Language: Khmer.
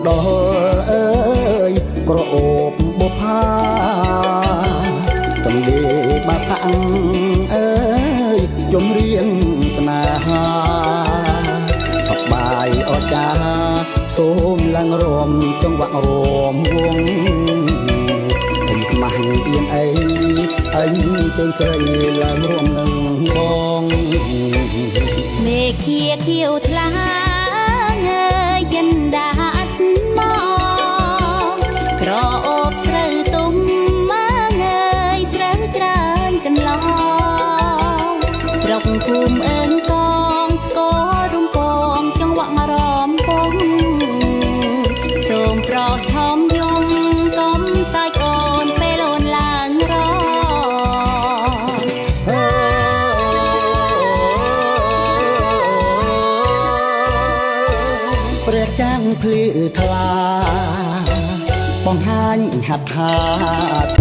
ដល់អើយក្រអូបបុផាទំលេបាសាំងអើយជំរៀងស្នេហាសប្បាយអស្ចារ្យសូមឡើងរួមចង្វាក់រួមវងកុំខ្មាស់អៀនអីអញជើងស្រីឡើងរួមនឹងបងមេឃាខៀវថ្លាងើយចិនដាត់មកក្រអូបស្រូវទុំមកងើយស្រូវច្រើនកន្លងស្រុកភូមិអើងកងស្គររំពងចង្វាក់រំពងសូមប្រថមយំកុំសាច់អូនពេលអូនឡើងរព្រះចាំងភ្លឺថ្លាបង្ហាញហាត់ហា